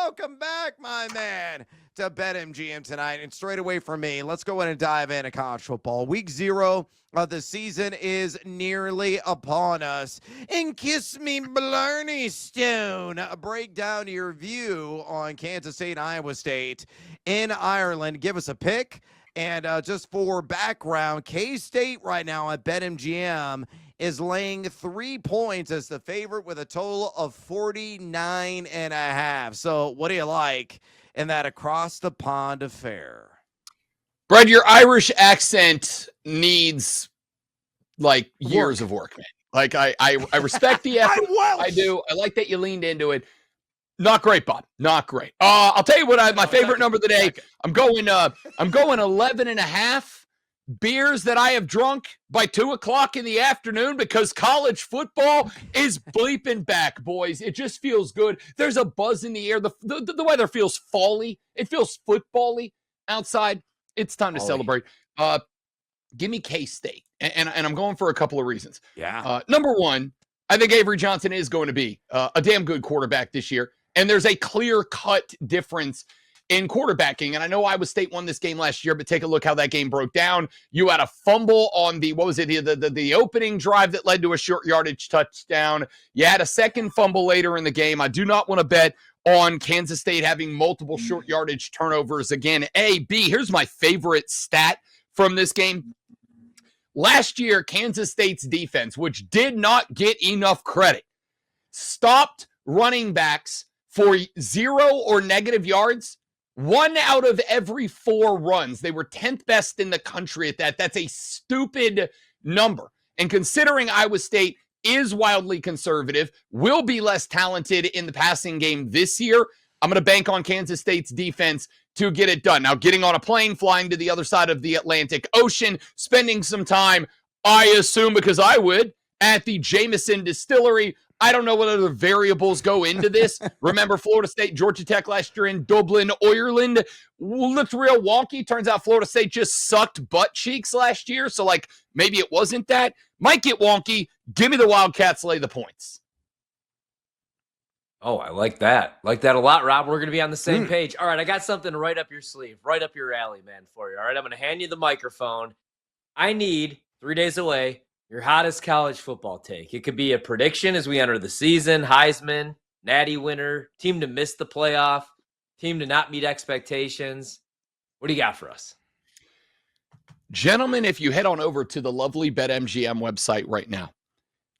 Welcome back, my man, to BetMGM tonight. And straight away from me, let's go in and dive into college football. Week 0 of the season is nearly upon us. And kiss me, Blarney Stone. Break down your view on Kansas State and Iowa State in Ireland. Give us a pick. And just for background, K-State right now at BetMGM is laying 3 points as the favorite with a total of 49.5. So what do you like in that across the pond affair? Brad, your Irish accent needs like years of work, man. Like I respect the effort. I do. I like that you leaned into it. Not great, Bob. Not great. I'll tell you what my favorite number of the day. I'm going 11.5 beers that I have drunk by 2:00 in the afternoon because college football is bleeping back, boys. It just feels good. There's a buzz in the air. The weather feels fall-y. It feels football-y outside. It's time to celebrate. Give me K-State. And I'm going for a couple of reasons. Yeah. Number one, I think Avery Johnson is going to be a damn good quarterback this year. And there's a clear-cut difference in quarterbacking. And I know Iowa State won this game last year, but take a look how that game broke down. You had a fumble on the opening drive that led to a short yardage touchdown. You had a second fumble later in the game. I do not want to bet on Kansas State having multiple short yardage turnovers again. A, B, here's my favorite stat from this game. Last year, Kansas State's defense, which did not get enough credit, stopped running backs for 0 or negative yards 1 out of every 4 runs. They were 10th best in the country at that. That's a stupid number. And considering Iowa State is wildly conservative, will be less talented in the passing game this year, I'm going to bank on Kansas State's defense to get it done. Now, getting on a plane, flying to the other side of the Atlantic Ocean, spending some time, I assume, because I would, at the Jameson Distillery. I don't know what other variables go into this. Remember Florida State, Georgia Tech last year in Dublin, Ireland looked real wonky. Turns out Florida State just sucked butt cheeks last year. So, maybe it wasn't that. Might get wonky. Give me the Wildcats, lay the points. Oh, I like that. Like that a lot, Rob. We're going to be on the same page. All right, I got something right up your sleeve, right up your alley, man, for you. All right, I'm going to hand you the microphone. I need, 3 days away, your hottest college football take. It could be a prediction as we enter the season, Heisman, Natty winner, team to miss the playoff, team to not meet expectations. What do you got for us? Gentlemen, if you head on over to the lovely BetMGM website right now,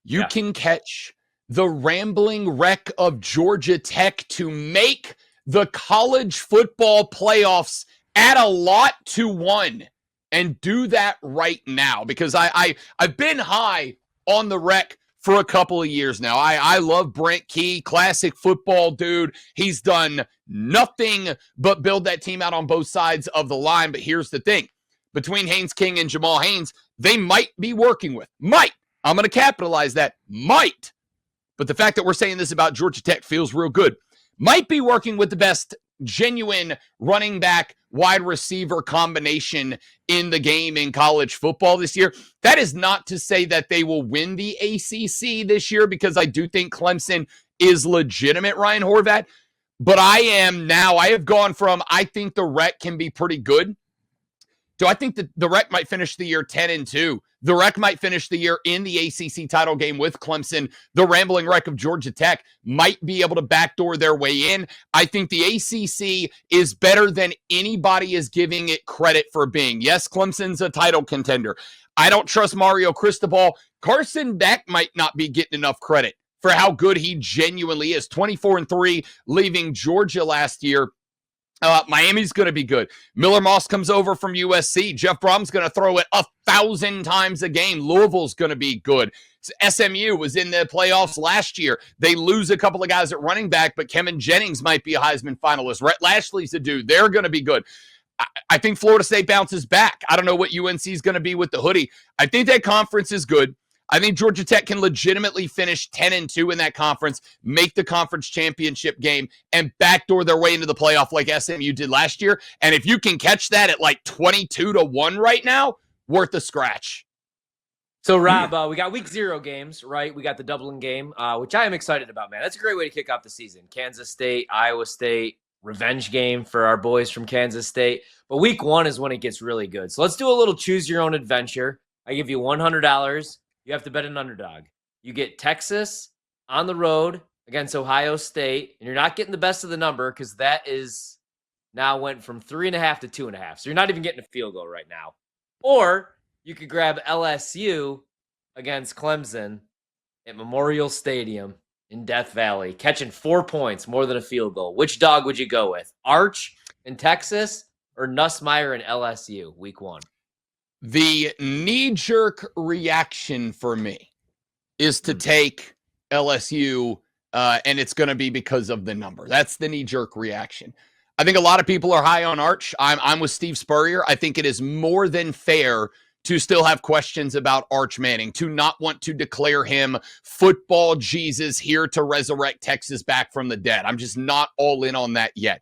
you can catch the rambling wreck of Georgia Tech to make the college football playoffs at a lot to 1. And do that right now, because I've been high on the wreck for a couple of years now. I love Brent Key, classic football dude. He's done nothing but build that team out on both sides of the line. But here's the thing. Between Haynes King and Jamal Haynes, they might be working with. Might. I'm going to capitalize that. Might. But the fact that we're saying this about Georgia Tech feels real good. Might be working with the best genuine running back wide receiver combination in the game in college football this year. That is not to say that they will win the ACC this year, because I do think Clemson is legitimate, Ryan Horvat. But I have gone from I think the Rec can be pretty good to I think that the Rec might finish the year 10-2. The Rec might finish the year in the ACC title game with Clemson. The rambling Rec of Georgia Tech might be able to backdoor their way in. I think the ACC is better than anybody is giving it credit for being. Yes, Clemson's a title contender. I don't trust Mario Cristobal. Carson Beck might not be getting enough credit for how good he genuinely is. 24-3, leaving Georgia last year. Miami's going to be good. Miller Moss comes over from USC. Jeff Brom's going to throw it 1,000 times a game. Louisville's going to be good. SMU was in the playoffs last year. They lose a couple of guys at running back, but Kevin Jennings might be a Heisman finalist. Rhett Lashley's a dude. They're going to be good. I think Florida State bounces back. I don't know what UNC is going to be with the hoodie. I think that conference is good. I think Georgia Tech can legitimately finish 10-2 in that conference, make the conference championship game, and backdoor their way into the playoff like SMU did last year. And if you can catch that at 22-1 right now, worth a scratch. So, Rob, we got week 0 games, right? We got the Dublin game, which I am excited about, man. That's a great way to kick off the season. Kansas State, Iowa State, revenge game for our boys from Kansas State. But week 1 is when it gets really good. So let's do a little choose your own adventure. I give you $100. You have to bet an underdog. You get Texas on the road against Ohio State, and you're not getting the best of the number because that is now went from 3.5 to 2.5. So you're not even getting a field goal right now. Or you could grab LSU against Clemson at Memorial Stadium in Death Valley, catching 4 points, more than a field goal. Which dog would you go with? Arch in Texas or Nussmeier in LSU, week 1? The knee-jerk reaction for me is to take LSU, and it's going to be because of the number. That's the knee-jerk reaction. I think a lot of people are high on Arch. I'm with Steve Spurrier. I think it is more than fair to still have questions about Arch Manning, to not want to declare him football Jesus here to resurrect Texas back from the dead. I'm just not all in on that yet.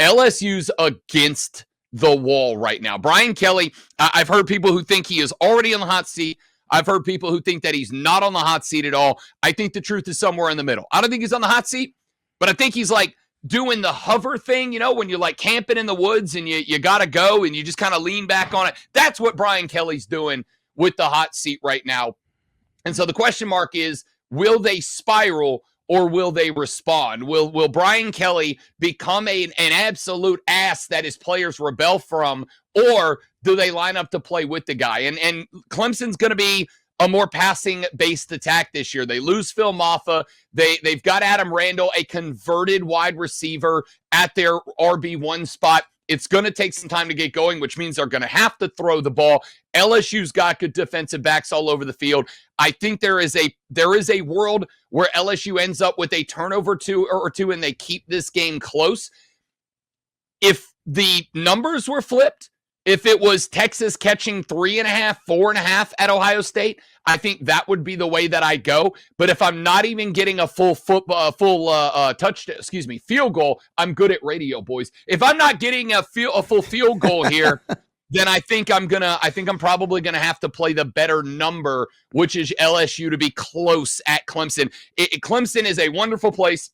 LSU's against the wall right now. Brian Kelly, I've heard people who think he is already on the hot seat. I've heard people who think that he's not on the hot seat at all. I think the truth is somewhere in the middle. I don't think he's on the hot seat, but I think he's like doing the hover thing, when you're like camping in the woods and you got to go and you just kind of lean back on it. That's what Brian Kelly's doing with the hot seat right now. And so the question mark is, will they spiral or will they respond? Will Brian Kelly become an absolute ass that his players rebel from, or do they line up to play with the guy? And Clemson's going to be a more passing-based attack this year. They lose Phil Maffa. They've got Adam Randall, a converted wide receiver at their RB1 spot. It's going to take some time to get going, which means they're going to have to throw the ball. LSU's got good defensive backs all over the field. I think there is a world where LSU ends up with a turnover or two and they keep this game close. If the numbers were flipped, if it was Texas catching 3.5, 4.5 at Ohio State, I think that would be the way that I go. But if I'm not even getting a field goal, I'm good at radio, boys. If I'm not getting a full field goal here, then I think I'm probably gonna have to play the better number, which is LSU to be close at Clemson. Clemson is a wonderful place.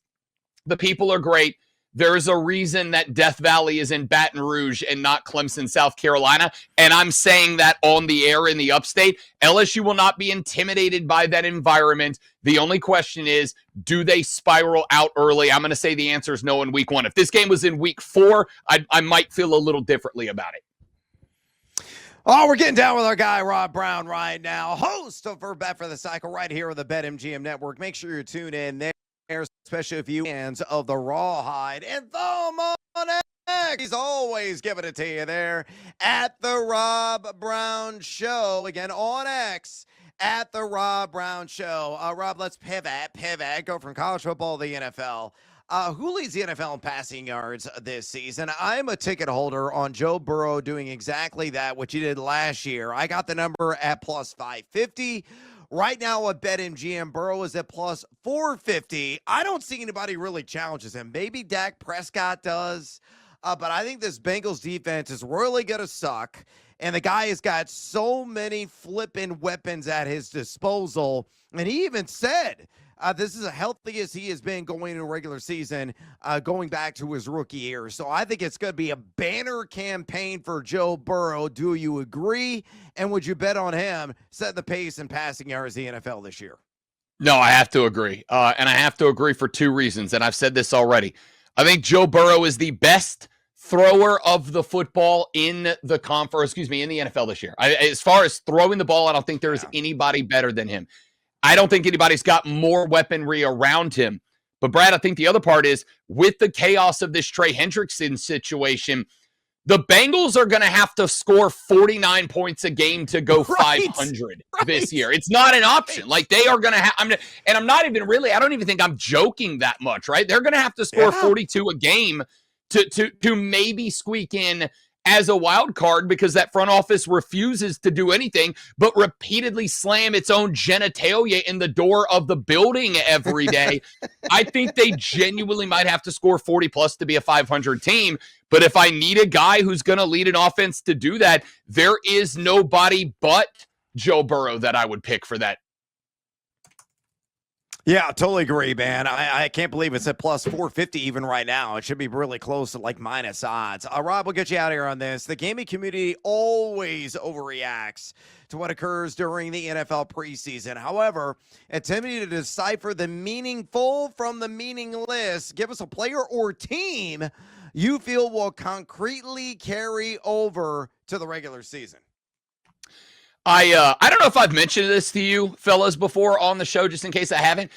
The people are great. There is a reason that Death Valley is in Baton Rouge and not Clemson, South Carolina. And I'm saying that on the air in the upstate. LSU will not be intimidated by that environment. The only question is, do they spiral out early? I'm going to say the answer is no in week 1. If this game was in week 4, I might feel a little differently about it. Oh, we're getting down with our guy, Rob Brown, right now, host of Bet for the Cycle right here on the BetMGM Network. Make sure you tune in there, especially if you fans of the Rawhide and Thumb on X. He's always giving it to you there at the Rob Brown Show. Again, on X at the Rob Brown Show. Rob, let's pivot, go from college football to the NFL. Who leads the NFL in passing yards this season? I'm a ticket holder on Joe Burrow doing exactly that, which he did last year. I got the number at plus 550. Right now at BetMGM, Burrow is at plus 450. I don't see anybody really challenges him. Maybe Dak Prescott does, but I think this Bengals defense is really going to suck, and the guy has got so many flipping weapons at his disposal, and he even said this is the healthiest he has been going in a regular season, going back to his rookie year. So I think it's going to be a banner campaign for Joe Burrow. Do you agree? And would you bet on him set the pace in passing yards in the NFL this year? No, I have to agree. And I have to agree for 2 reasons. And I've said this already. I think Joe Burrow is the best thrower of the football in the in the NFL this year. As far as throwing the ball, I don't think there's anybody better than him. I don't think anybody's got more weaponry around him. But, Brad, I think the other part is, with the chaos of this Trey Hendrickson situation, the Bengals are going to have to score 49 points a game to go 500 this year. It's not an option. Like, they are going to have – I'm not even really – I don't even think I'm joking that much, right? They're going to have to score 42 a game to maybe squeak in as a wild card, because that front office refuses to do anything but repeatedly slam its own genitalia in the door of the building every day. I think they genuinely might have to score 40 plus to be a 500 team. But if I need a guy who's going to lead an offense to do that, there is nobody but Joe Burrow that I would pick for that. Yeah, totally agree, man. I can't believe it's at plus 450 even right now. It should be really close to like minus odds. Rob, we'll get you out of here on this. The gaming community always overreacts to what occurs during the NFL preseason. However, attempting to decipher the meaningful from the meaningless, give us a player or team you feel will concretely carry over to the regular season. I don't know if I've mentioned this to you fellas before on the show, just in case I haven't.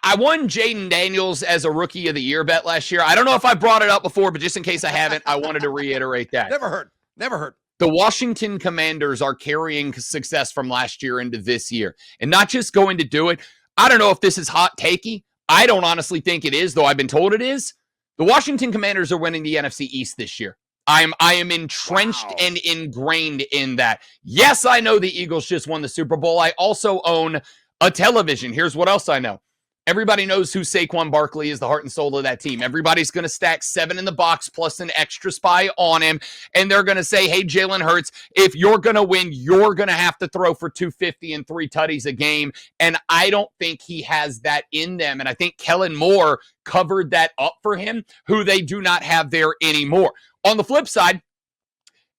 I won Jaden Daniels as a Rookie of the Year bet last year. I don't know if I brought it up before, but just in case I haven't, I wanted to reiterate that. Never heard. The Washington Commanders are carrying success from last year into this year, and not just going to do it. I don't know if this is hot takey. I don't honestly think it is, though I've been told it is. The Washington Commanders are winning the NFC East this year. I am entrenched and ingrained in that. Yes, I know the Eagles just won the Super Bowl. I also own a television. Here's what else I know. Everybody knows who Saquon Barkley is, the heart and soul of that team. Everybody's going to stack 7 in the box plus an extra spy on him. And they're going to say, hey, Jalen Hurts, if you're going to win, you're going to have to throw for 250 and 3 tutties a game. And I don't think he has that in them. And I think Kellen Moore covered that up for him, who they do not have there anymore. On the flip side,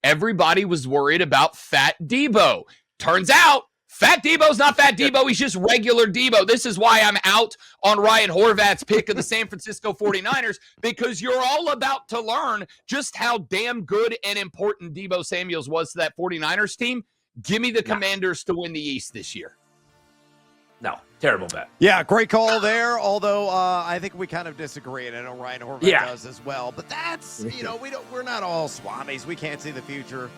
everybody was worried about Fat Debo. Turns out, Fat Debo's not Fat Debo. He's just regular Debo. This is why I'm out on Ryan Horvat's pick of the San Francisco 49ers, because you're all about to learn just how damn good and important Debo Samuels was to that 49ers team. Give me the Commanders to win the East this year. No, terrible bet. Yeah, great call there. Although I think we kind of disagree, and I know Ryan Horvat does as well. But that's we're not all swamis. We can't see the future.